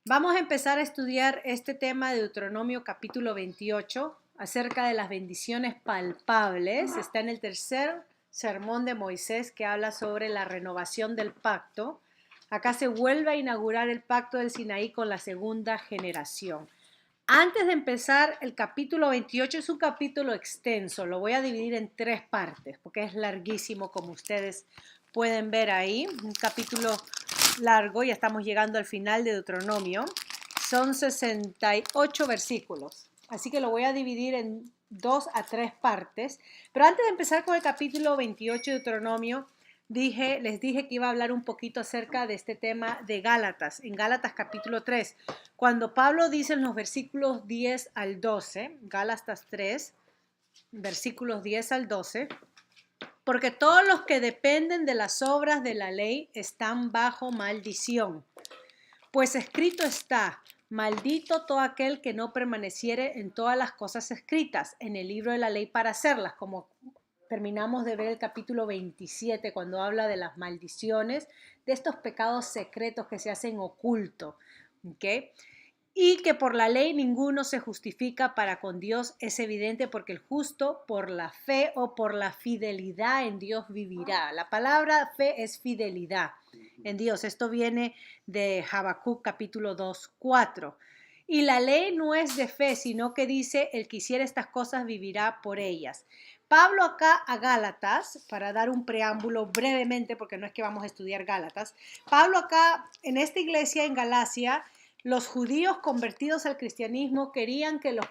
Vamos a empezar a estudiar este tema de Deuteronomio capítulo 28 acerca de las bendiciones palpables. Está en el tercer sermón de Moisés que habla sobre la renovación del pacto. Acá se vuelve a inaugurar el pacto del Sinaí con la segunda generación. Antes de empezar, el capítulo 28 es un capítulo extenso. Lo voy a dividir en tres partes porque es larguísimo, como ustedes pueden ver ahí. Un capítulo largo, ya estamos llegando al final de Deuteronomio. Son 68 versículos. Así que lo voy a dividir en 2 a 3 partes. Pero antes de empezar con el capítulo 28 de Deuteronomio, les dije que iba a hablar un poquito acerca de este tema de Gálatas, en Gálatas capítulo 3, cuando Pablo dice en los versículos 10 al 12, Gálatas 3, versículos 10 al 12, porque todos los que dependen de las obras de la ley están bajo maldición. Pues escrito está, maldito todo aquel que no permaneciere en todas las cosas escritas en el libro de la ley para hacerlas, como terminamos de ver el capítulo 27 cuando habla de las maldiciones, de estos pecados secretos que se hacen oculto, ¿ok? Y que por la ley ninguno se justifica para con Dios es evidente porque el justo por la fe o por la fidelidad en Dios vivirá. La palabra fe es fidelidad en Dios. Esto viene de Habacuc capítulo 2, 4. Y la ley no es de fe, sino que dice, el que hiciera estas cosas vivirá por ellas. Pablo acá a Gálatas, para dar un preámbulo brevemente, porque no es que vamos a estudiar Gálatas, Pablo acá en esta iglesia en Galacia, los judíos convertidos al cristianismo querían que los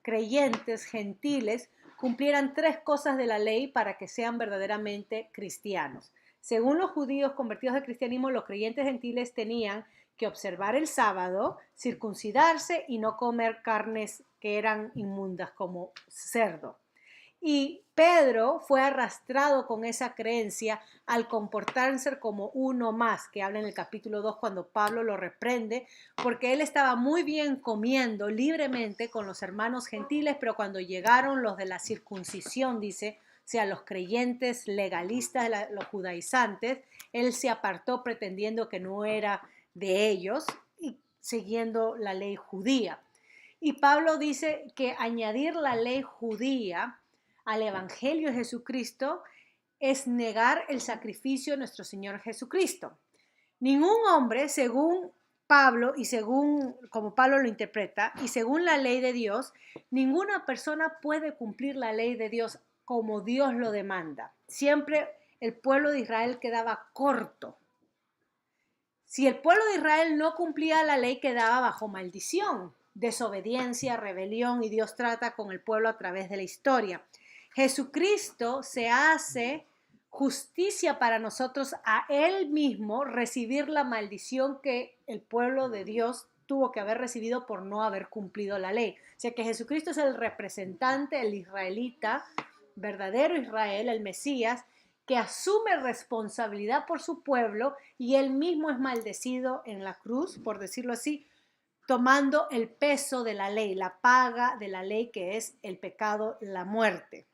creyentes gentiles cumplieran 3 cosas de la ley para que sean verdaderamente cristianos. Según los judíos convertidos al cristianismo, los creyentes gentiles tenían que observar el sábado, circuncidarse y no comer carnes que eran inmundas como cerdo. Y Pedro fue arrastrado con esa creencia al comportarse como uno más, que habla en el capítulo 2 cuando Pablo lo reprende, porque él estaba muy bien comiendo libremente con los hermanos gentiles, pero cuando llegaron los de la circuncisión, dice, o sea, los creyentes legalistas, los judaizantes, él se apartó pretendiendo que no era de ellos y siguiendo la ley judía. Y Pablo dice que añadir la ley judía al Evangelio de Jesucristo es negar el sacrificio de nuestro Señor Jesucristo. Ningún hombre, según Pablo y según como Pablo lo interpreta y según la ley de Dios, ninguna persona puede cumplir la ley de Dios como Dios lo demanda. Siempre el pueblo de Israel quedaba corto. Si el pueblo de Israel no cumplía la ley, quedaba bajo maldición, desobediencia, rebelión, y Dios trata con el pueblo a través de la historia. Jesucristo se hace justicia para nosotros a Él mismo recibir la maldición que el pueblo de Dios tuvo que haber recibido por no haber cumplido la ley. O sea que Jesucristo es el representante, el israelita, verdadero Israel, el Mesías, que asume responsabilidad por su pueblo y él mismo es maldecido en la cruz, por decirlo así, tomando el peso de la ley, la paga de la ley que es el pecado, la muerte.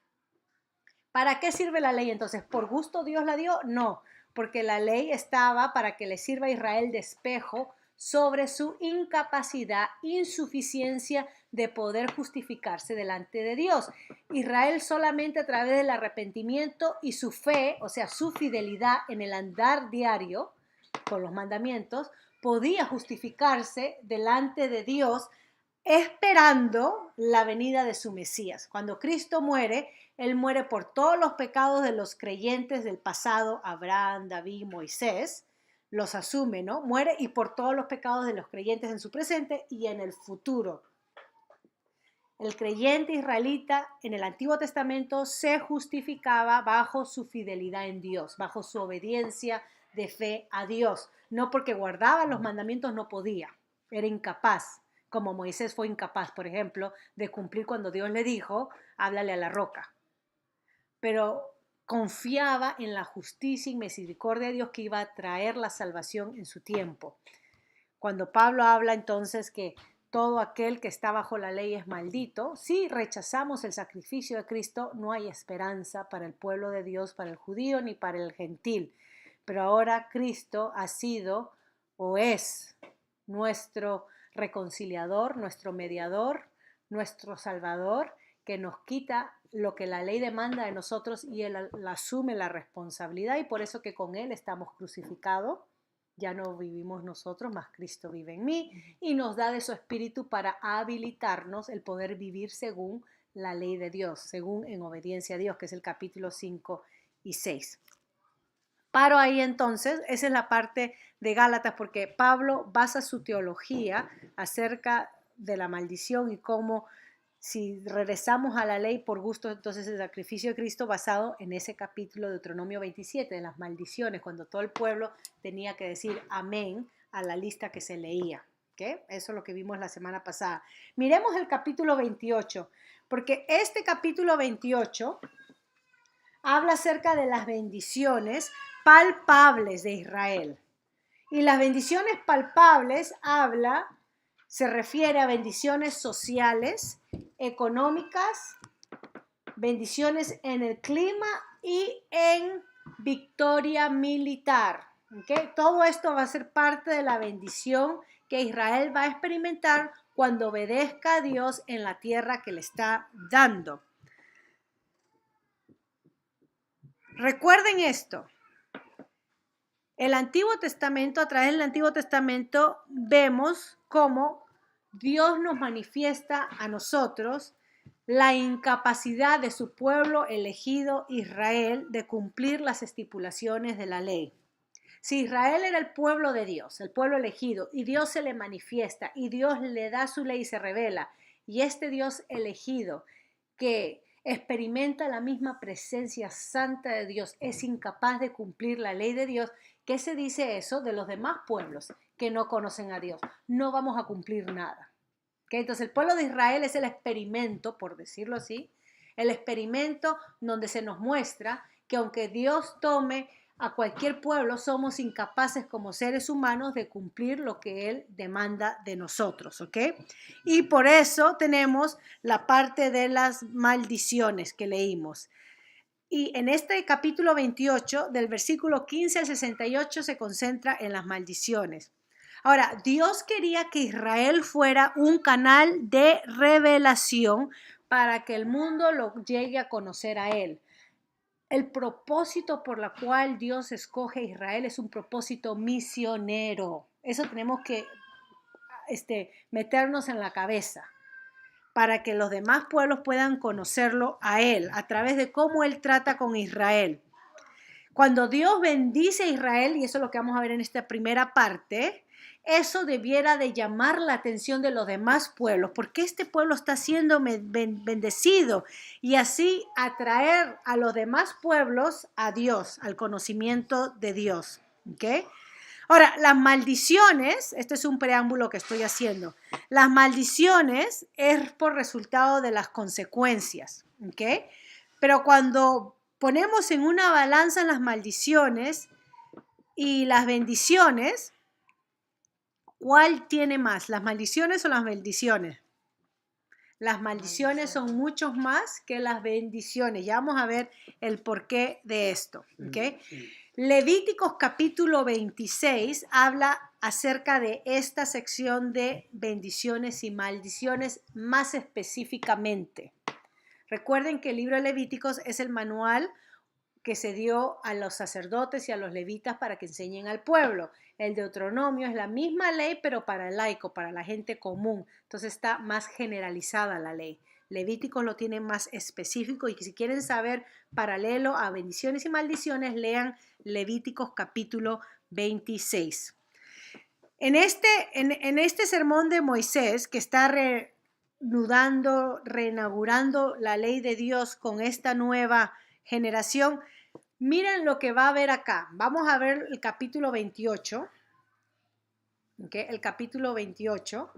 ¿Para qué sirve la ley entonces? ¿Por gusto Dios la dio? No, porque la ley estaba para que le sirva a Israel de espejo sobre su incapacidad, insuficiencia de poder justificarse delante de Dios. Israel solamente a través del arrepentimiento y su fe, o sea, su fidelidad en el andar diario con los mandamientos, podía justificarse delante de Dios esperando la venida de su Mesías. Cuando Cristo muere, Él muere por todos los pecados de los creyentes del pasado, Abraham, David, Moisés, los asume, ¿no? Muere y por todos los pecados de los creyentes en su presente y en el futuro. El creyente israelita en el Antiguo Testamento se justificaba bajo su fidelidad en Dios, bajo su obediencia de fe a Dios. No porque guardaba los mandamientos, no podía, era incapaz, como Moisés fue incapaz, por ejemplo, de cumplir cuando Dios le dijo, háblale a la roca. Pero confiaba en la justicia y misericordia de Dios que iba a traer la salvación en su tiempo. Cuando Pablo habla entonces que todo aquel que está bajo la ley es maldito, si rechazamos el sacrificio de Cristo, no hay esperanza para el pueblo de Dios, para el judío ni para el gentil. Pero ahora Cristo ha sido o es nuestro reconciliador, nuestro mediador, nuestro salvador, que nos quita lo que la ley demanda de nosotros y Él asume la responsabilidad, y por eso que con Él estamos crucificados. Ya no vivimos nosotros, más Cristo vive en mí, y nos da de su espíritu para habilitarnos el poder vivir según la ley de Dios, según en obediencia a Dios, que es el capítulo 5 y 6. Paro ahí entonces, esa es la parte de Gálatas, porque Pablo basa su teología acerca de la maldición y cómo si regresamos a la ley por gusto, entonces el sacrificio de Cristo basado en ese capítulo de Deuteronomio 27, de las maldiciones, cuando todo el pueblo tenía que decir amén a la lista que se leía. ¿Okay? Eso es lo que vimos la semana pasada. Miremos el capítulo 28, porque este capítulo 28 habla acerca de las bendiciones palpables de Israel. Y las bendiciones palpables se refiere a bendiciones sociales, económicas, bendiciones en el clima y en victoria militar. ¿Okay? Todo esto va a ser parte de la bendición que Israel va a experimentar cuando obedezca a Dios en la tierra que le está dando. Recuerden esto. El Antiguo Testamento, a través del Antiguo Testamento, vemos cómo Dios nos manifiesta a nosotros la incapacidad de su pueblo elegido Israel de cumplir las estipulaciones de la ley. Si Israel era el pueblo de Dios, el pueblo elegido, y Dios se le manifiesta, y Dios le da su ley y se revela, y este Dios elegido que experimenta la misma presencia santa de Dios es incapaz de cumplir la ley de Dios, ¿qué se dice eso de los demás pueblos que no conocen a Dios? No vamos a cumplir nada. ¿Okay? Entonces el pueblo de Israel es el experimento, por decirlo así, el experimento donde se nos muestra que aunque Dios tome a cualquier pueblo, somos incapaces como seres humanos de cumplir lo que Él demanda de nosotros, ¿ok? Y por eso tenemos la parte de las maldiciones que leímos. Y en este capítulo 28, del versículo 15 al 68, se concentra en las maldiciones. Ahora, Dios quería que Israel fuera un canal de revelación para que el mundo lo llegue a conocer a Él. El propósito por la cual Dios escoge a Israel es un propósito misionero. Eso tenemos que meternos en la cabeza para que los demás pueblos puedan conocerlo a Él a través de cómo Él trata con Israel. Cuando Dios bendice a Israel, y eso es lo que vamos a ver en esta primera parte, eso debiera de llamar la atención de los demás pueblos, porque este pueblo está siendo bendecido, y así atraer a los demás pueblos a Dios, al conocimiento de Dios. ¿Okay? Ahora, las maldiciones, este es un preámbulo que estoy haciendo, las maldiciones es por resultado de las consecuencias, ¿ok? Pero cuando ponemos en una balanza las maldiciones y las bendiciones, ¿cuál tiene más? ¿Las maldiciones o las bendiciones? Las maldiciones son muchos más que las bendiciones. Ya vamos a ver el porqué de esto, ¿ok? Levíticos capítulo 26 habla acerca de esta sección de bendiciones y maldiciones más específicamente. Recuerden que el libro de Levíticos es el manual que se dio a los sacerdotes y a los levitas para que enseñen al pueblo. El Deuteronomio es la misma ley, pero para el laico, para la gente común. Entonces está más generalizada la ley. Levíticos lo tiene más específico, y si quieren saber paralelo a bendiciones y maldiciones, lean Levíticos capítulo 26. En este sermón de Moisés, que está reinaugurando la ley de Dios con esta nueva generación, miren lo que va a haber acá. Vamos a ver el capítulo 28. ¿Okay? El capítulo 28.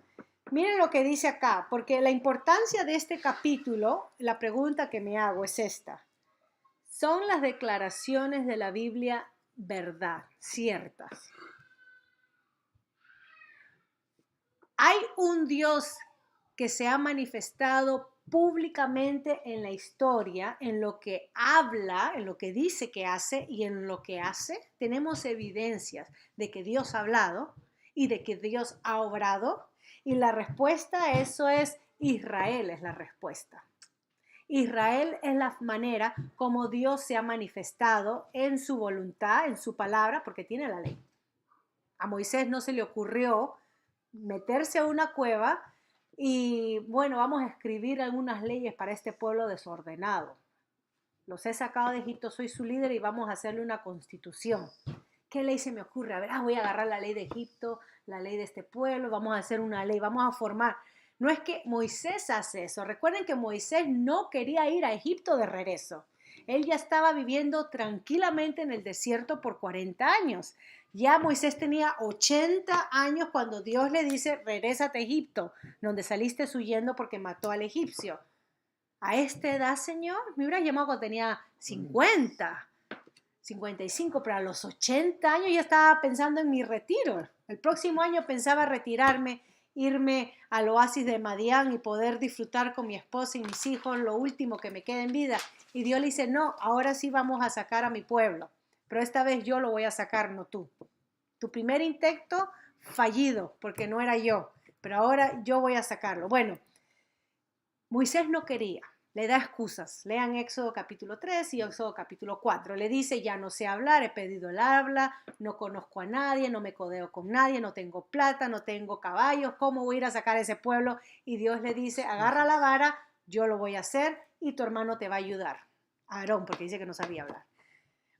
Miren lo que dice acá, porque la importancia de este capítulo, la pregunta que me hago es esta. ¿Son las declaraciones de la Biblia verdad, ciertas? ¿Hay un Dios que se ha manifestado públicamente en la historia, en lo que habla, en lo que dice que hace y en lo que hace? Tenemos evidencias de que Dios ha hablado y de que Dios ha obrado? Y la respuesta a eso es Israel es la respuesta. Israel es la manera como Dios se ha manifestado en su voluntad, en su palabra, porque tiene la ley. A Moisés no se le ocurrió meterse a una cueva y, bueno, vamos a escribir algunas leyes para este pueblo desordenado. Los he sacado de Egipto, soy su líder y vamos a hacerle una constitución. ¿Qué ley se me ocurre? A ver, voy a agarrar la ley de Egipto, la ley de este pueblo, vamos a hacer una ley, vamos a formar. No es que Moisés hace eso. Recuerden que Moisés no quería ir a Egipto de regreso. Él ya estaba viviendo tranquilamente en el desierto por 40 años. Ya Moisés tenía 80 años cuando Dios le dice, regrésate a Egipto, donde saliste huyendo porque mató al egipcio. A esta edad, Señor, me hubiera llamado cuando tenía 50, 55, pero a los 80 años ya estaba pensando en mi retiro. El próximo año pensaba retirarme, irme al oasis de Madián y poder disfrutar con mi esposa y mis hijos lo último que me queda en vida. Y Dios le dice, no, ahora sí vamos a sacar a mi pueblo, pero esta vez yo lo voy a sacar, no tú. Tu primer intento fallido, porque no era yo, pero ahora yo voy a sacarlo. Bueno, Moisés no quería, le da excusas. Lean Éxodo capítulo 3 y Éxodo capítulo 4. Le dice, ya no sé hablar, he pedido el habla, no conozco a nadie, no me codeo con nadie, no tengo plata, no tengo caballos, ¿cómo voy a ir a sacar a ese pueblo? Y Dios le dice, agarra la vara, yo lo voy a hacer y tu hermano te va a ayudar. Aarón, porque dice que no sabía hablar.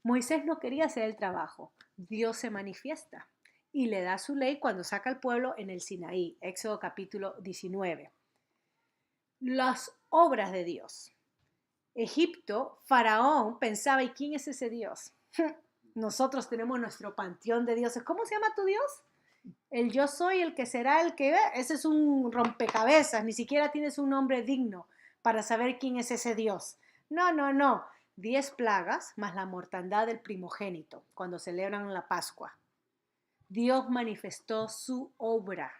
Moisés no quería hacer el trabajo. Dios se manifiesta y le da su ley cuando saca al pueblo en el Sinaí. Éxodo capítulo 19. Las obras de Dios. Egipto, Faraón pensaba, ¿y quién es ese Dios? Nosotros tenemos nuestro panteón de dioses. ¿Cómo se llama tu Dios? El yo soy, el que será, el que ve. Ese es un rompecabezas. Ni siquiera tienes un nombre digno para saber quién es ese Dios. No, no, no. 10 plagas más la mortandad del primogénito cuando celebran la Pascua. Dios manifestó su obra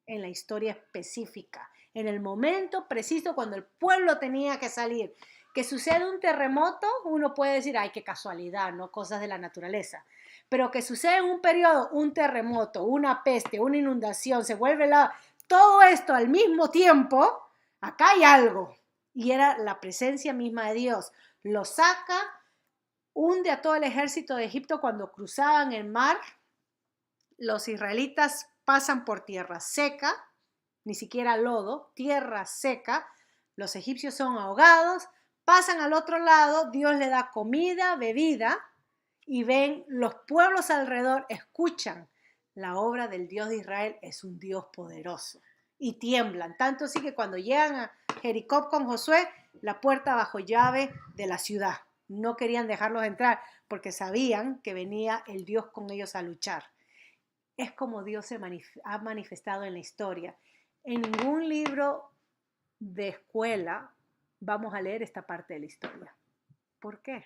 en la historia específica, en el momento preciso cuando el pueblo tenía que salir. Que sucede un terremoto, uno puede decir, ay, qué casualidad, no cosas de la naturaleza. Pero que sucede en un periodo, un terremoto, una peste, una inundación, se vuelve todo esto al mismo tiempo, acá hay algo. Y era la presencia misma de Dios. Lo saca, hunde a todo el ejército de Egipto cuando cruzaban el mar. Los israelitas pasan por tierra seca, ni siquiera lodo, tierra seca. Los egipcios son ahogados, pasan al otro lado, Dios le da comida, bebida, y ven los pueblos alrededor, escuchan la obra del Dios de Israel, es un Dios poderoso. Y tiemblan, tanto así que cuando llegan a Jericó con Josué, la puerta bajo llave de la ciudad. No querían dejarlos entrar porque sabían que venía el Dios con ellos a luchar. Es como Dios se ha manifestado en la historia. En ningún libro de escuela vamos a leer esta parte de la historia. ¿Por qué?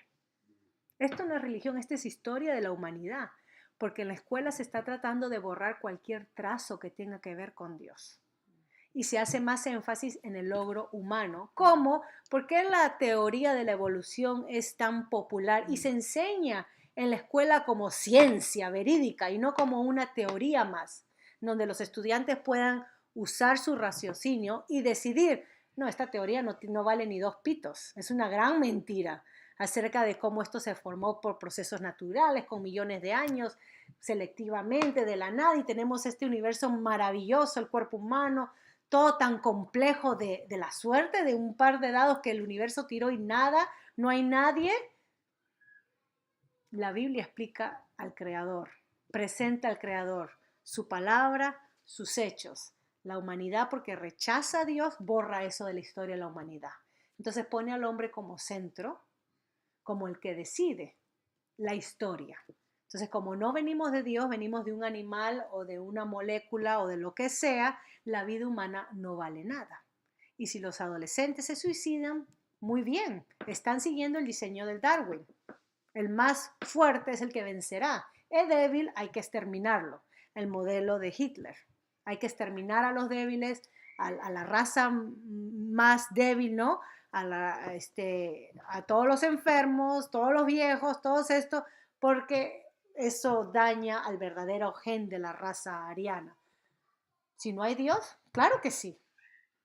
Esto no es religión, esto es historia de la humanidad, porque en la escuela se está tratando de borrar cualquier trazo que tenga que ver con Dios. Y se hace más énfasis en el logro humano. ¿Cómo? ¿Por qué la teoría de la evolución es tan popular y se enseña en la escuela como ciencia verídica y no como una teoría más, donde los estudiantes puedan usar su raciocinio y decidir, no, esta teoría no vale ni 2 pitos, es una gran mentira acerca de cómo esto se formó por procesos naturales, con millones de años, selectivamente, de la nada, y tenemos este universo maravilloso, el cuerpo humano, todo tan complejo de la suerte de un par de dados que el universo tiró y nada, no hay nadie. La Biblia explica al Creador, presenta al Creador, su palabra, sus hechos. La humanidad, porque rechaza a Dios, borra eso de la historia de la humanidad. Entonces pone al hombre como centro, como el que decide la historia. Entonces, como no venimos de Dios, venimos de un animal o de una molécula o de lo que sea, la vida humana no vale nada. Y si los adolescentes se suicidan, muy bien, están siguiendo el diseño del Darwin. El más fuerte es el que vencerá. El débil hay que exterminarlo. El modelo de Hitler. Hay que exterminar a los débiles, a la raza más débil, ¿no? A todos los enfermos, todos los viejos, todos estos, porque eso daña al verdadero gen de la raza ariana. Si no hay Dios, claro que sí.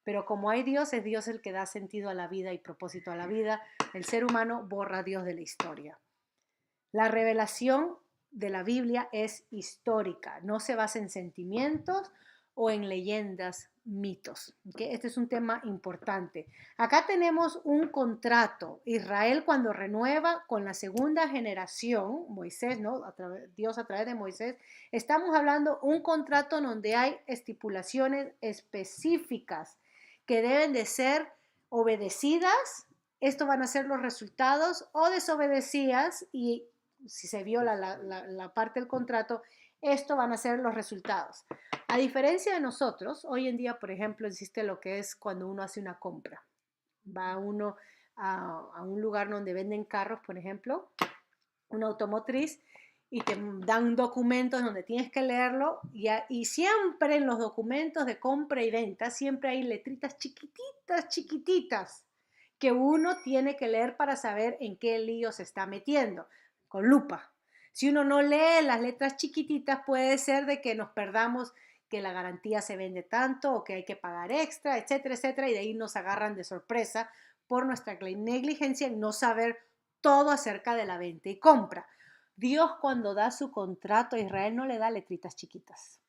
Pero como hay Dios, es Dios el que da sentido a la vida y propósito a la vida. El ser humano borra a Dios de la historia. La revelación de la Biblia es histórica, no se basa en sentimientos o en leyendas, mitos. ¿Okay? Este es un tema importante. Acá tenemos un contrato. Israel cuando renueva con la segunda generación, Moisés, ¿no? Dios a través de Moisés, estamos hablando un contrato donde hay estipulaciones específicas que deben de ser obedecidas. Estos van a ser los resultados o desobedecidas y si se viola la parte del contrato, esto van a ser los resultados. A diferencia de nosotros, hoy en día, por ejemplo, existe lo que es cuando uno hace una compra. Va uno a un lugar donde venden carros, por ejemplo, una automotriz, y te dan documentos donde tienes que leerlo y siempre en los documentos de compra y venta siempre hay letritas chiquititas, chiquititas que uno tiene que leer para saber en qué lío se está metiendo, con lupa. Si uno no lee las letras chiquititas puede ser de que nos perdamos que la garantía se vende tanto o que hay que pagar extra, etcétera, etcétera, y de ahí nos agarran de sorpresa por nuestra negligencia en no saber todo acerca de la venta y compra. Dios cuando da su contrato a Israel no le da letritas chiquitas.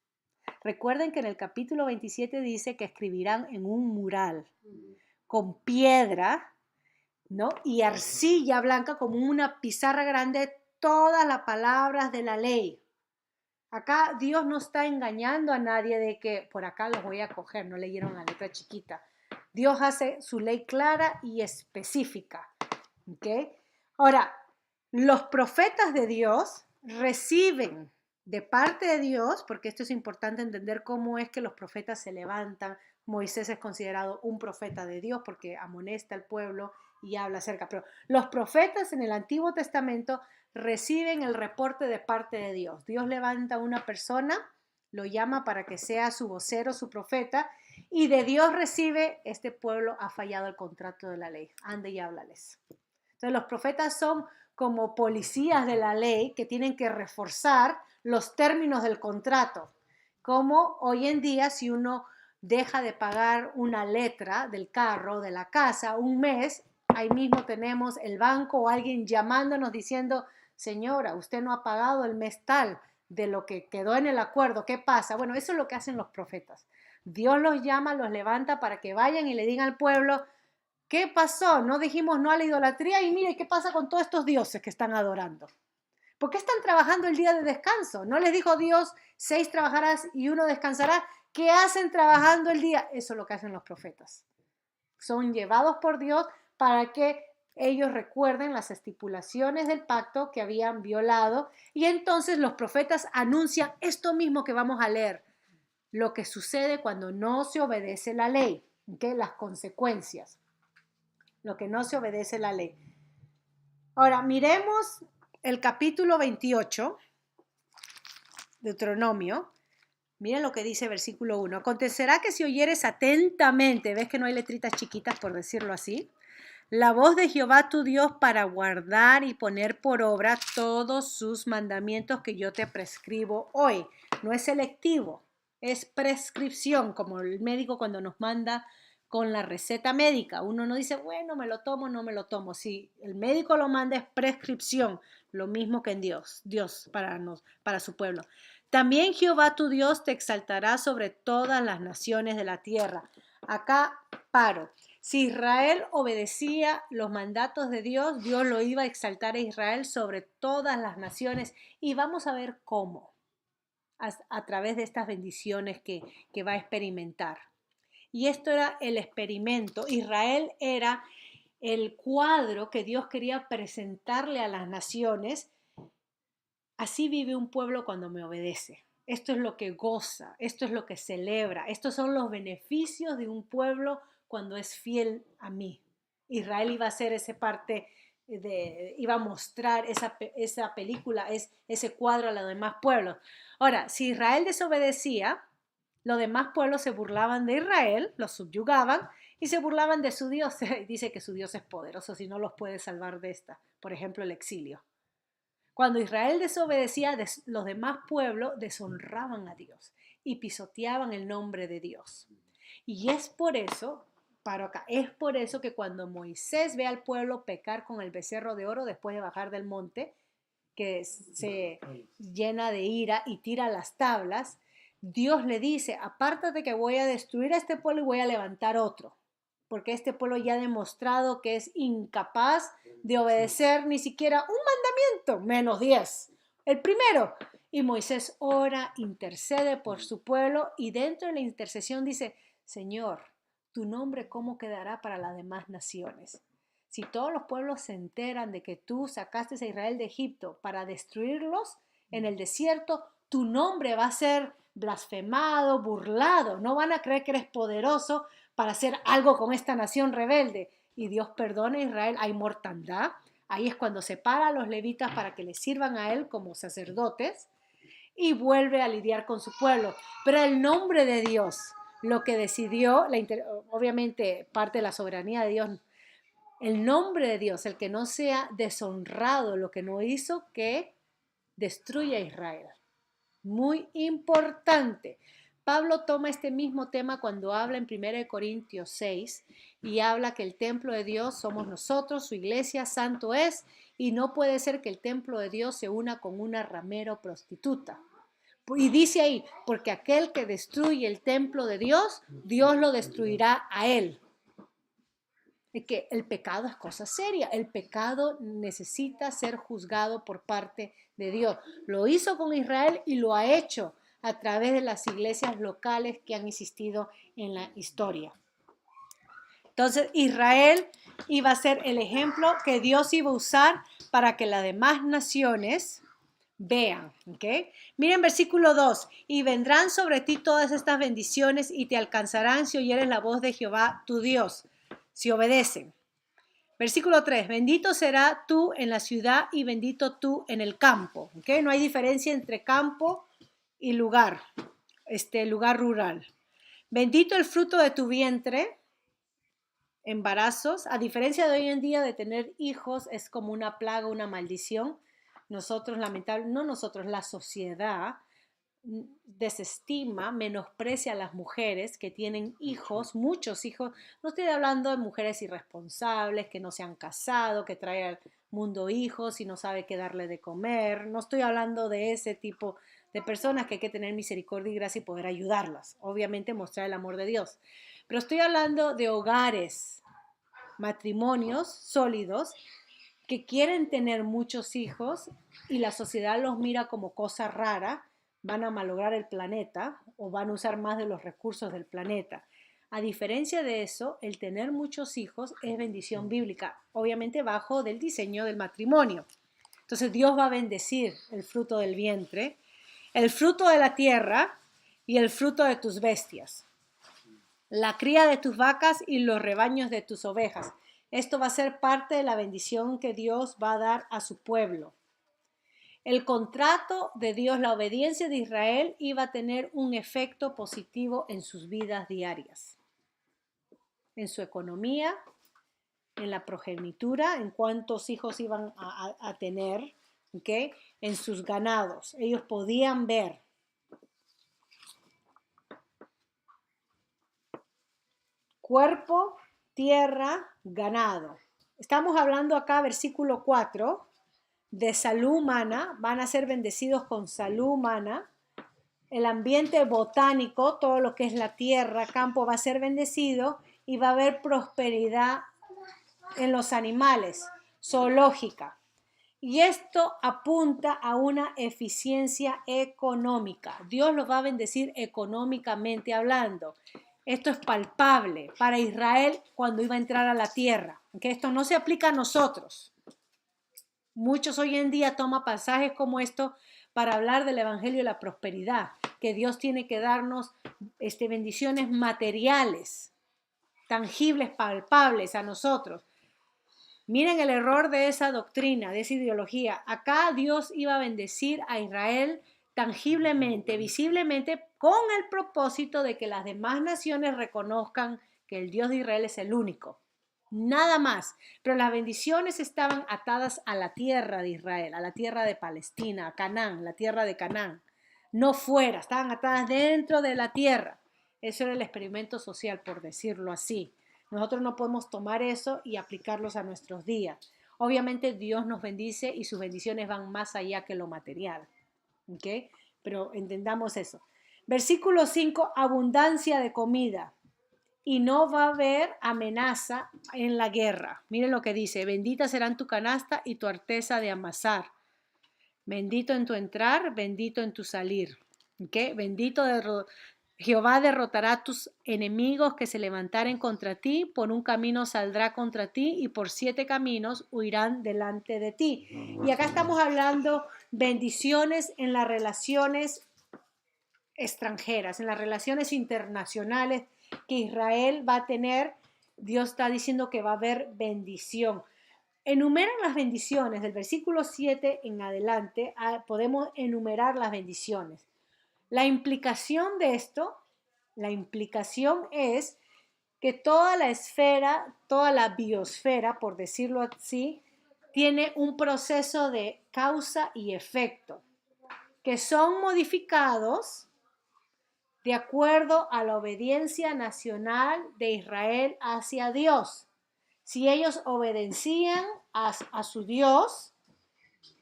Recuerden que en el capítulo 27 dice que escribirán en un mural con piedra, ¿no? Y arcilla blanca como una pizarra grande todas las palabras de la ley. Acá Dios no está engañando a nadie de que por acá los voy a coger, no leyeron la letra chiquita. Dios hace su ley clara y específica. ¿Okay? Ahora, los profetas de Dios reciben de parte de Dios, porque esto es importante entender cómo es que los profetas se levantan. Moisés es considerado un profeta de Dios porque amonesta al pueblo y habla acerca. Pero los profetas en el Antiguo Testamento reciben el reporte de parte de Dios. Dios levanta a una persona, lo llama para que sea su vocero, su profeta, y de Dios recibe, este pueblo ha fallado el contrato de la ley. Ande y háblales. Entonces los profetas son como policías de la ley que tienen que reforzar los términos del contrato. Como hoy en día si uno deja de pagar una letra del carro, de la casa, un mes, ahí mismo tenemos el banco o alguien llamándonos diciendo, señora, usted no ha pagado el mes tal de lo que quedó en el acuerdo, ¿qué pasa? Bueno, eso es lo que hacen los profetas. Dios los llama, los levanta para que vayan y le digan al pueblo, ¿qué pasó? No dijimos no a la idolatría y mire qué pasa con todos estos dioses que están adorando. ¿Por qué están trabajando el día de descanso? ¿No les dijo Dios, 6 trabajarás y 1 descansará? ¿Qué hacen trabajando el día? Eso es lo que hacen los profetas. Son llevados por Dios para que ellos recuerden las estipulaciones del pacto que habían violado y entonces los profetas anuncian esto mismo que vamos a leer, lo que sucede cuando no se obedece la ley, ¿okay? Las consecuencias, lo que no se obedece la ley. Ahora, miremos el capítulo 28, Deuteronomio. Miren lo que dice versículo 1. Acontecerá que si oyeres atentamente, ves que no hay letritas chiquitas por decirlo así, la voz de Jehová tu Dios para guardar y poner por obra todos sus mandamientos que yo te prescribo hoy. No es selectivo, es prescripción, como el médico cuando nos manda con la receta médica. Uno no dice, bueno, me lo tomo, no me lo tomo. Si el médico lo manda es prescripción, lo mismo que en Dios para su pueblo. También Jehová tu Dios te exaltará sobre todas las naciones de la tierra. Acá paro. Si Israel obedecía los mandatos de Dios, Dios lo iba a exaltar a Israel sobre todas las naciones. Y vamos a ver cómo, a través de estas bendiciones que va a experimentar. Y esto era el experimento. Israel era el cuadro que Dios quería presentarle a las naciones. Así vive un pueblo cuando me obedece. Esto es lo que goza, esto es lo que celebra, estos son los beneficios de un pueblo cuando es fiel a mí. Israel iba a ser esa parte, iba a mostrar esa película, ese cuadro a los demás pueblos. Ahora, si Israel desobedecía, los demás pueblos se burlaban de Israel, los subyugaban y se burlaban de su Dios. Dice que su Dios es poderoso, si no los puede salvar de esta, por ejemplo, el exilio. Cuando Israel desobedecía, los demás pueblos deshonraban a Dios y pisoteaban el nombre de Dios. Y es por eso, paro acá, es por eso que cuando Moisés ve al pueblo pecar con el becerro de oro después de bajar del monte, que se llena de ira y tira las tablas, Dios le dice, apártate que voy a destruir a este pueblo y voy a levantar otro, porque este pueblo ya ha demostrado que es incapaz de obedecer ni siquiera un mandamiento, menos 10, el primero. Y Moisés ora, intercede por su pueblo y dentro de la intercesión dice, Señor, tu nombre cómo quedará para las demás naciones. Si todos los pueblos se enteran de que tú sacaste a Israel de Egipto para destruirlos en el desierto, tu nombre va a ser blasfemado, burlado. No van a creer que eres poderoso para hacer algo con esta nación rebelde. Y Dios perdona a Israel, hay mortandad. Ahí es cuando separa a los levitas para que les sirvan a él como sacerdotes y vuelve a lidiar con su pueblo. Pero el nombre de Dios, lo que decidió, obviamente parte de la soberanía de Dios, el nombre de Dios, el que no sea deshonrado, lo que no hizo que destruya a Israel. Muy importante. Pablo toma este mismo tema cuando habla en 1 Corintios 6 y habla que el templo de Dios somos nosotros, su iglesia, santo es, y no puede ser que el templo de Dios se una con una ramera o prostituta. Y dice ahí, porque aquel que destruye el templo de Dios, Dios lo destruirá a él. Es que el pecado es cosa seria, el pecado necesita ser juzgado por parte de Dios. Lo hizo con Israel y lo ha hecho a través de las iglesias locales que han existido en la historia. Entonces Israel iba a ser el ejemplo que Dios iba a usar para que las demás naciones vean, ¿ok? Miren versículo 2, y vendrán sobre ti todas estas bendiciones y te alcanzarán si oyeres la voz de Jehová tu Dios, si obedecen. Versículo 3, bendito será tú en la ciudad y bendito tú en el campo, ¿ok? No hay diferencia entre campo y lugar, lugar rural. Bendito el fruto de tu vientre, embarazos, a diferencia de hoy en día de tener hijos es como una plaga, una maldición. Nosotros, lamentablemente, no nosotros, la sociedad desestima, menosprecia a las mujeres que tienen hijos, muchos hijos. No estoy hablando de mujeres irresponsables que no se han casado, que traen al mundo hijos y no sabe qué darle de comer. No estoy hablando de ese tipo de personas que hay que tener misericordia y gracia y poder ayudarlas. Obviamente mostrar el amor de Dios. Pero estoy hablando de hogares, matrimonios sólidos que quieren tener muchos hijos y la sociedad los mira como cosa rara, van a malograr el planeta o van a usar más de los recursos del planeta. A diferencia de eso, el tener muchos hijos es bendición bíblica, obviamente bajo del diseño del matrimonio. Entonces Dios va a bendecir el fruto del vientre, el fruto de la tierra y el fruto de tus bestias, la cría de tus vacas y los rebaños de tus ovejas. Esto va a ser parte de la bendición que Dios va a dar a su pueblo. El contrato de Dios, la obediencia de Israel iba a tener un efecto positivo en sus vidas diarias, en su economía, en la progenitura, en cuántos hijos iban a tener, ¿okay? En sus ganados. Ellos podían ver. Cuerpo, tierra, ganado. Estamos hablando acá, versículo 4, de salud humana. Van a ser bendecidos con salud humana. El ambiente botánico, todo lo que es la tierra, campo, va a ser bendecido y va a haber prosperidad en los animales, zoológica. Y esto apunta a una eficiencia económica. Dios los va a bendecir económicamente hablando. Esto es palpable para Israel cuando iba a entrar a la tierra. Que esto no se aplica a nosotros. Muchos hoy en día toman pasajes como esto para hablar del evangelio de la prosperidad, que Dios tiene que darnos bendiciones materiales, tangibles, palpables a nosotros. Miren el error de esa doctrina, de esa ideología. Acá Dios iba a bendecir a Israel tangiblemente, visiblemente, con el propósito de que las demás naciones reconozcan que el Dios de Israel es el único. nada más. Pero las bendiciones estaban atadas a la tierra de Israel, a la tierra de Palestina, a Canaán, la tierra de Canaán. No fuera, estaban atadas dentro de la tierra. Eso era el experimento social, por decirlo así. Nosotros no podemos tomar eso y aplicarlos a nuestros días. Obviamente Dios nos bendice y sus bendiciones van más allá que lo material. ¿Ok? Pero entendamos eso. Versículo 5, abundancia de comida. Y no va a haber amenaza en la guerra. Miren lo que dice, bendita serán tu canasta y tu arteza de amasar. Bendito en tu entrar, bendito en tu salir. ¿Okay? Jehová derrotará a tus enemigos que se levantaren contra ti, por un camino saldrá contra ti y por 7 caminos huirán delante de ti. Y acá estamos hablando bendiciones en las relaciones extranjeras, en las relaciones internacionales que Israel va a tener. Dios está diciendo que va a haber bendición. Enumeran las bendiciones del versículo 7 en adelante. Podemos enumerar las bendiciones. La implicación de esto, la implicación es que toda la esfera, toda la biosfera, por decirlo así, tiene un proceso de causa y efecto, que son modificados de acuerdo a la obediencia nacional de Israel hacia Dios. Si ellos obedecían a su Dios,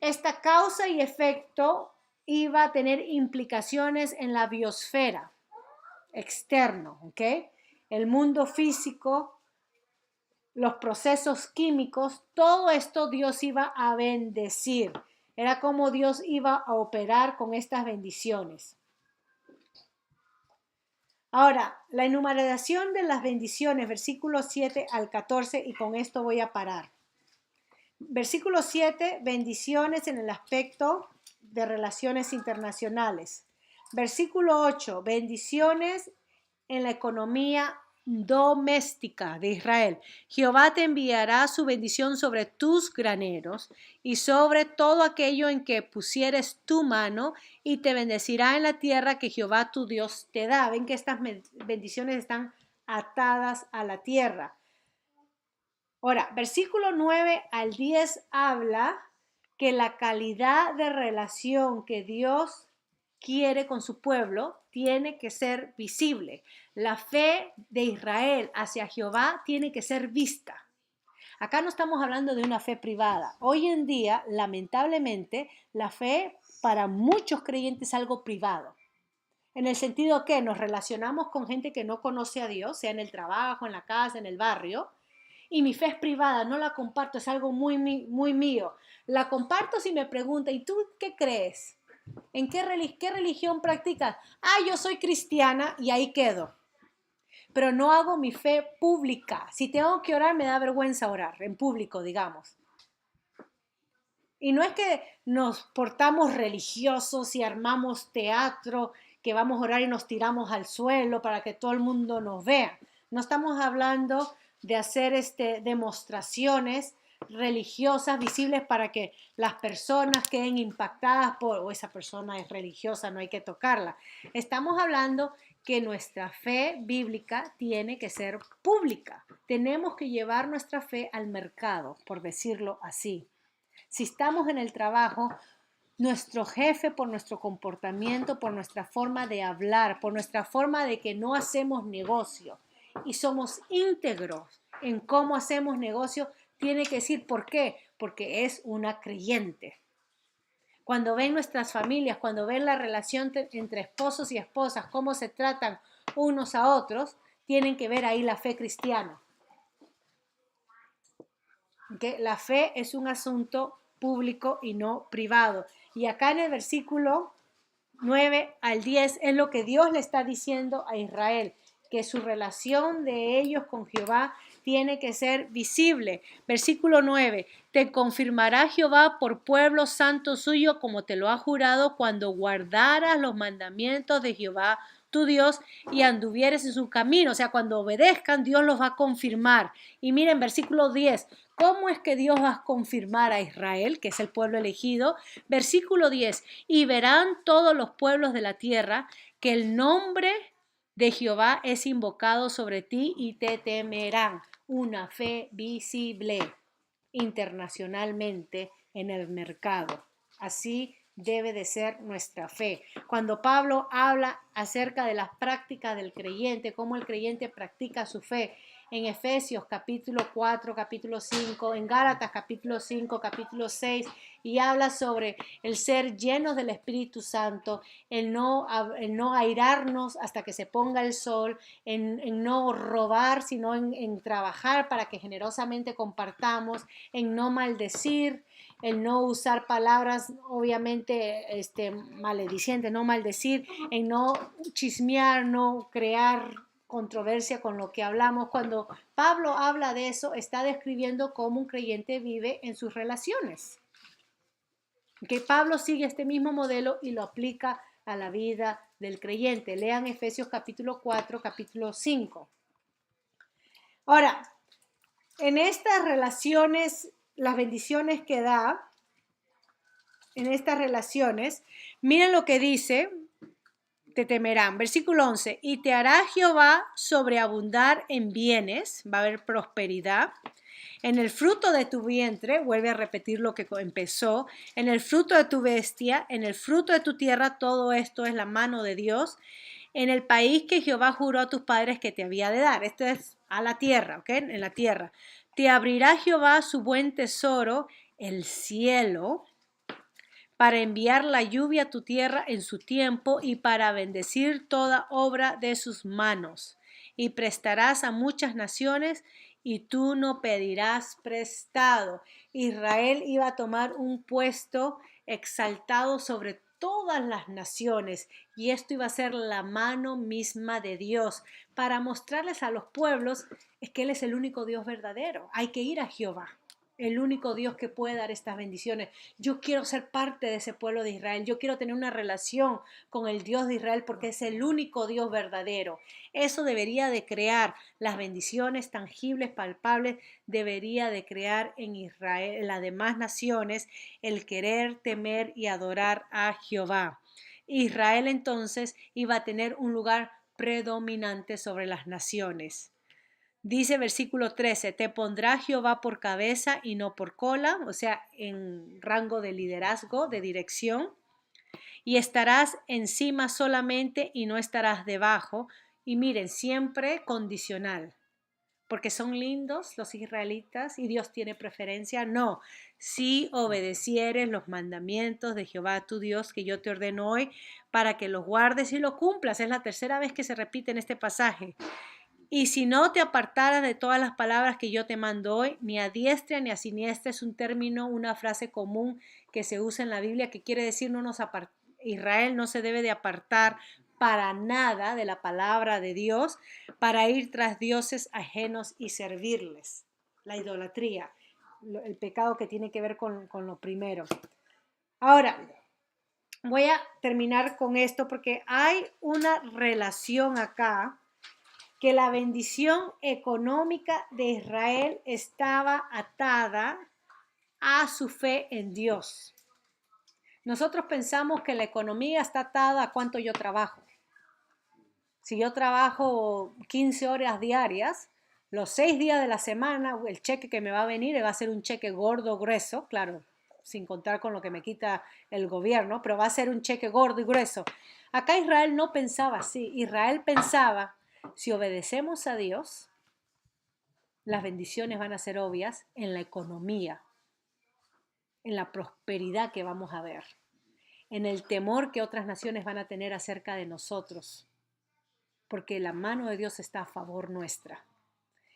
esta causa y efecto iba a tener implicaciones en la biosfera externo, ¿ok? El mundo físico, los procesos químicos, todo esto Dios iba a bendecir. Era como Dios iba a operar con estas bendiciones. Ahora, la enumeración de las bendiciones, versículos 7 al 14, y con esto voy a parar. Versículo 7, bendiciones en el aspecto de relaciones internacionales. Versículo 8, bendiciones en la economía doméstica de Israel. Jehová te enviará su bendición sobre tus graneros y sobre todo aquello en que pusieres tu mano, y te bendecirá en la tierra que Jehová tu Dios te da. Ven que estas bendiciones están atadas a la tierra. Ahora, versículo 9 al 10 habla que la calidad de relación que Dios quiere con su pueblo tiene que ser visible. La fe de Israel hacia Jehová tiene que ser vista. Acá no estamos hablando de una fe privada. Hoy en día, lamentablemente, la fe para muchos creyentes es algo privado. En el sentido que nos relacionamos con gente que no conoce a Dios, sea en el trabajo, en la casa, en el barrio, y mi fe es privada, no la comparto, es algo muy mío. La comparto si me pregunta, ¿y tú qué crees? ¿En qué religión practicas? Yo soy cristiana, y ahí quedo. Pero no hago mi fe pública. Si tengo que orar, me da vergüenza orar en público, digamos. Y no es que nos portamos religiosos y armamos teatro, que vamos a orar y nos tiramos al suelo para que todo el mundo nos vea. No estamos hablando de hacer demostraciones religiosas visibles para que las personas queden impactadas por, esa persona es religiosa, no hay que tocarla. Estamos hablando que nuestra fe bíblica tiene que ser pública. Tenemos que llevar nuestra fe al mercado, por decirlo así. Si estamos en el trabajo, nuestro jefe, por nuestro comportamiento, por nuestra forma de hablar, por nuestra forma de que no hacemos negocio y somos íntegros en cómo hacemos negocio, tiene que decir por qué, porque es una creyente. Cuando ven nuestras familias, cuando ven la relación entre esposos y esposas, cómo se tratan unos a otros, tienen que ver ahí la fe cristiana. ¿Okay? La fe es un asunto público y no privado. Y acá en el versículo 9 al 10 es lo que Dios le está diciendo a Israel, que su relación de ellos con Jehová tiene que ser visible. Versículo 9, te confirmará Jehová por pueblo santo suyo, como te lo ha jurado, cuando guardaras los mandamientos de Jehová tu Dios y anduvieres en su camino. O sea, cuando obedezcan, Dios los va a confirmar. Y miren, versículo 10, ¿cómo es que Dios va a confirmar a Israel, que es el pueblo elegido? Versículo 10, y verán todos los pueblos de la tierra que el nombre de Jehová es invocado sobre ti y te temerán. una fe visible internacionalmente en el mercado. Así debe de ser nuestra fe. Cuando Pablo habla acerca de las prácticas del creyente, cómo el creyente practica su fe, en Efesios capítulo 4, capítulo 5, en Gálatas capítulo 5, capítulo 6, y habla sobre el ser llenos del Espíritu Santo, el no airarnos hasta que se ponga el sol, en no robar, sino en trabajar para que generosamente compartamos, en no maldecir, el no usar palabras obviamente maledicientes, no maldecir, en no chismear, no crear controversia con lo que hablamos. Cuando Pablo habla de eso, está describiendo cómo un creyente vive en sus relaciones. Que Pablo sigue este mismo modelo y lo aplica a la vida del creyente. Lean Efesios capítulo 4, capítulo 5. Ahora, en estas relaciones, las bendiciones que da, en estas relaciones, miren lo que dice, te temerán. Versículo 11, y te hará Jehová sobreabundar en bienes, va a haber prosperidad, en el fruto de tu vientre, vuelve a repetir lo que empezó, en el fruto de tu bestia, en el fruto de tu tierra, todo esto es la mano de Dios, en el país que Jehová juró a tus padres que te había de dar. Esto es a la tierra, ¿ok? En la tierra. Te abrirá Jehová su buen tesoro, el cielo, para enviar la lluvia a tu tierra en su tiempo y para bendecir toda obra de sus manos. Y prestarás a muchas naciones y tú no pedirás prestado. Israel iba a tomar un puesto exaltado sobre todas las naciones y esto iba a ser la mano misma de Dios para mostrarles a los pueblos es que Él es el único Dios verdadero. Hay que ir a Jehová, el único Dios que puede dar estas bendiciones. Yo quiero ser parte de ese pueblo de Israel. Yo quiero tener una relación con el Dios de Israel porque es el único Dios verdadero. Eso debería de crear las bendiciones tangibles, palpables, debería de crear en Israel, en las demás naciones, el querer, temer y adorar a Jehová. Israel entonces iba a tener un lugar predominante sobre las naciones. Dice versículo 13, te pondrá Jehová por cabeza y no por cola, o sea, en rango de liderazgo, de dirección, y estarás encima solamente y no estarás debajo. Y miren, siempre condicional, porque son lindos los israelitas y Dios tiene preferencia. No, si obedecieres los mandamientos de Jehová tu Dios que yo te ordeno hoy para que los guardes y los cumplas. Es la tercera vez que se repite en este pasaje. Y si no te apartaras de todas las palabras que yo te mando hoy, ni a diestra ni a siniestra, es un término, una frase común que se usa en la Biblia que quiere decir Israel no se debe de apartar para nada de la palabra de Dios para ir tras dioses ajenos y servirles. La idolatría, el pecado que tiene que ver con lo primero. Ahora, voy a terminar con esto porque hay una relación acá que la bendición económica de Israel estaba atada a su fe en Dios. Nosotros pensamos que la economía está atada a cuánto yo trabajo. Si yo trabajo 15 horas diarias, los 6 días de la semana, el cheque que me va a venir va a ser un cheque gordo, grueso, claro, sin contar con lo que me quita el gobierno, pero va a ser un cheque gordo y grueso. Acá Israel no pensaba así. Israel pensaba, si obedecemos a Dios, las bendiciones van a ser obvias en la economía, en la prosperidad que vamos a ver, en el temor que otras naciones van a tener acerca de nosotros, porque la mano de Dios está a favor nuestra.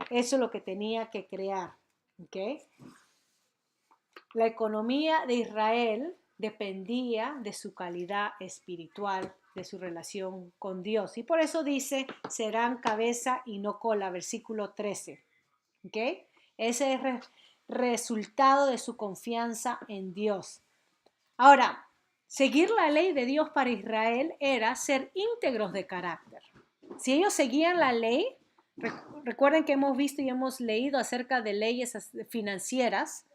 Eso es lo que tenía que crear, ¿ok? La economía de Israel dependía de su calidad espiritual, de su relación con Dios. Y por eso dice, serán cabeza y no cola, versículo 13. ¿Ok? Ese es resultado de su confianza en Dios. Ahora, seguir la ley de Dios para Israel era ser íntegros de carácter. Si ellos seguían la ley, recuerden que hemos visto y hemos leído acerca de leyes financieras,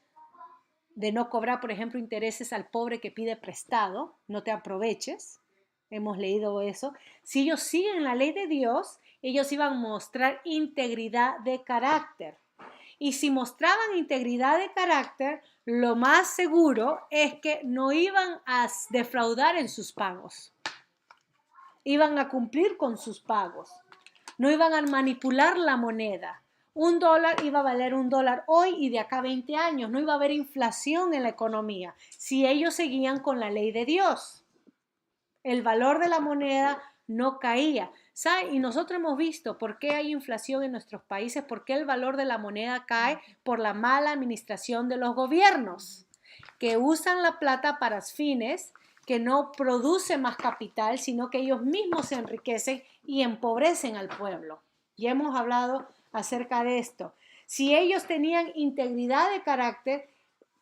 de no cobrar, por ejemplo, intereses al pobre que pide prestado, no te aproveches, hemos leído eso. Si ellos siguen la ley de Dios, ellos iban a mostrar integridad de carácter. Y si mostraban integridad de carácter, lo más seguro es que no iban a defraudar en sus pagos. Iban a cumplir con sus pagos. No iban a manipular la moneda. $1 iba a valer $1 hoy y de acá a 20 años. No iba a haber inflación en la economía si ellos seguían con la ley de Dios. El valor de la moneda no caía. ¿Sabe? Y nosotros hemos visto por qué hay inflación en nuestros países, por qué el valor de la moneda cae por la mala administración de los gobiernos, que usan la plata para fines que no producen más capital, sino que ellos mismos se enriquecen y empobrecen al pueblo. Ya hemos hablado acerca de esto. Si ellos tenían integridad de carácter,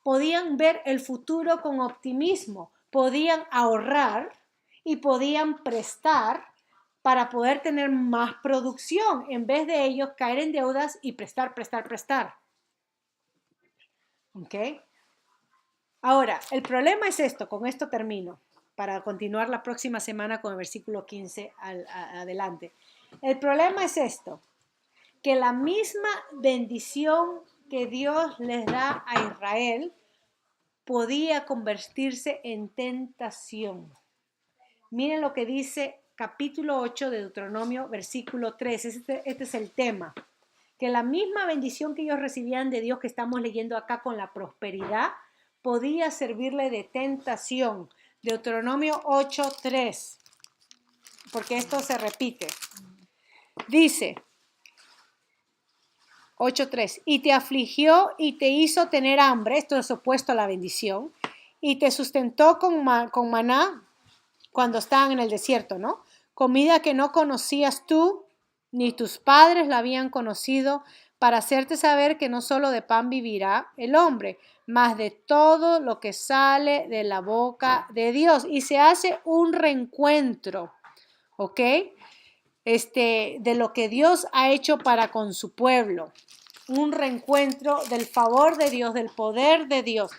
podían ver el futuro con optimismo, podían ahorrar y podían prestar para poder tener más producción, en vez de ellos caer en deudas y prestar. ¿Ok? Ahora, el problema es esto, con esto termino, para continuar la próxima semana con el versículo 15 adelante. El problema es esto, que la misma bendición que Dios les da a Israel podía convertirse en tentación. Miren lo que dice capítulo 8 de Deuteronomio, versículo 3. Este es el tema. Que la misma bendición que ellos recibían de Dios que estamos leyendo acá con la prosperidad, podía servirle de tentación. Deuteronomio 8:3. Porque esto se repite. Dice 8:3. Y te afligió y te hizo tener hambre. Esto es opuesto a la bendición. Y te sustentó con maná cuando estaban en el desierto, ¿no? Comida que no conocías tú, ni tus padres la habían conocido, para hacerte saber que no solo de pan vivirá el hombre, mas de todo lo que sale de la boca de Dios. Y se hace un reencuentro, ¿ok? De lo que Dios ha hecho para con su pueblo. Un reencuentro del favor de Dios, del poder de Dios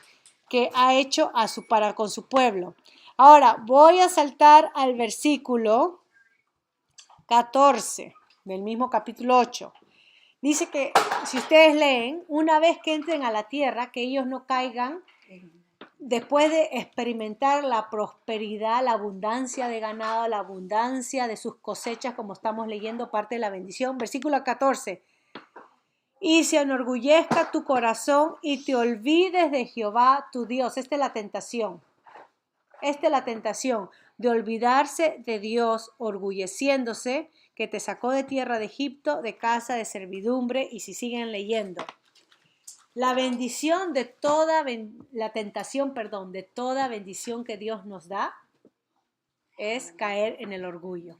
que ha hecho para con su pueblo. Ahora voy a saltar al versículo 14 del mismo capítulo 8. Dice que si ustedes leen, una vez que entren a la tierra, que ellos no caigan después de experimentar la prosperidad, la abundancia de ganado, la abundancia de sus cosechas, como estamos leyendo parte de la bendición. Versículo 14. Y se enorgullezca tu corazón y te olvides de Jehová tu Dios. Esta es la tentación. Esta es la tentación de olvidarse de Dios, orgulleciéndose que te sacó de tierra de Egipto, de casa de servidumbre. Y si siguen leyendo, la bendición de toda, la tentación, perdón, de toda bendición que Dios nos da es caer en el orgullo.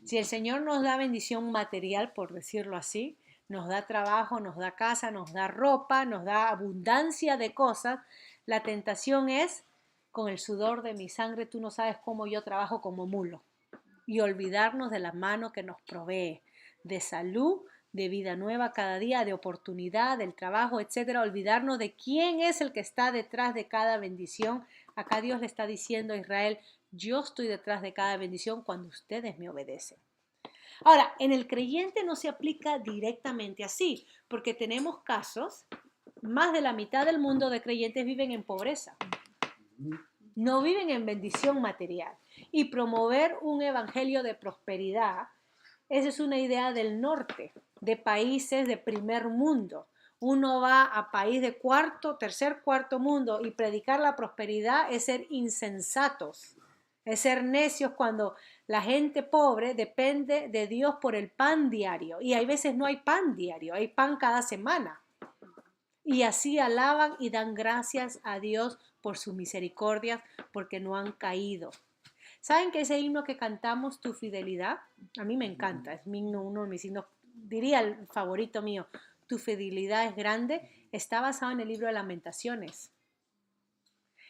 Si el Señor nos da bendición material, por decirlo así, nos da trabajo, nos da casa, nos da ropa, nos da abundancia de cosas, la tentación es: con el sudor de mi sangre tú no sabes cómo yo trabajo como mulo. Y olvidarnos de la mano que nos provee, de salud, de vida nueva cada día, de oportunidad, del trabajo, etcétera. Olvidarnos de quién es el que está detrás de cada bendición. Acá Dios le está diciendo a Israel: yo estoy detrás de cada bendición cuando ustedes me obedecen. Ahora, en el creyente no se aplica directamente así, porque tenemos casos, más de la mitad del mundo de creyentes viven en pobreza. No viven en bendición material. Y promover un evangelio de prosperidad, esa es una idea del norte, de países de primer mundo. Uno va a país de tercer, cuarto mundo y predicar la prosperidad es ser insensatos, es ser necios cuando la gente pobre depende de Dios por el pan diario. Y hay veces no hay pan diario, hay pan cada semana. Y así alaban y dan gracias a Dios por sus misericordias, porque no han caído. ¿Saben que ese himno que cantamos, Tu Fidelidad? A mí me encanta, es uno de mis himnos, diría el favorito mío. Tu fidelidad es grande, está basado en el libro de Lamentaciones.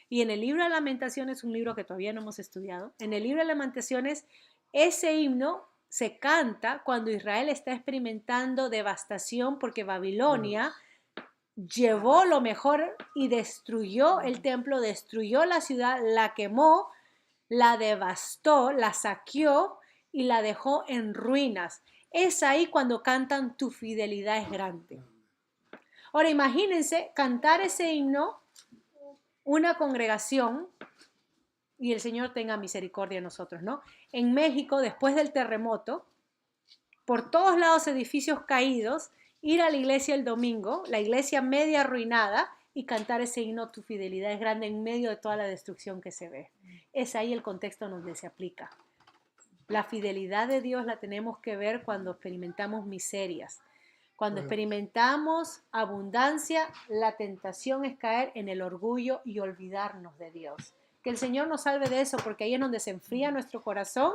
Y en el libro de Lamentaciones, un libro que todavía no hemos estudiado, en el libro de Lamentaciones, ese himno se canta cuando Israel está experimentando devastación porque Babilonia llevó lo mejor y destruyó el templo, destruyó la ciudad, la quemó, la devastó, la saqueó y la dejó en ruinas. Es ahí cuando cantan Tu fidelidad es grande. Ahora imagínense cantar ese himno, una congregación, y el Señor tenga misericordia de nosotros, ¿no? En México, después del terremoto, por todos lados edificios caídos, ir a la iglesia el domingo, la iglesia media arruinada, y cantar ese himno, tu fidelidad es grande en medio de toda la destrucción que se ve. Es ahí el contexto donde se aplica. La fidelidad de Dios la tenemos que ver cuando experimentamos miserias. Cuando experimentamos abundancia, la tentación es caer en el orgullo y olvidarnos de Dios. Que el Señor nos salve de eso, porque ahí es donde se enfría nuestro corazón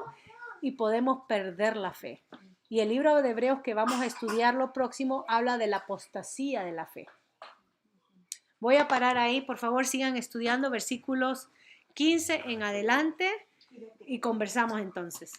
y podemos perder la fe. Y el libro de Hebreos que vamos a estudiar lo próximo habla de la apostasía de la fe. Voy a parar ahí, por favor sigan estudiando versículos 15 en adelante y conversamos entonces.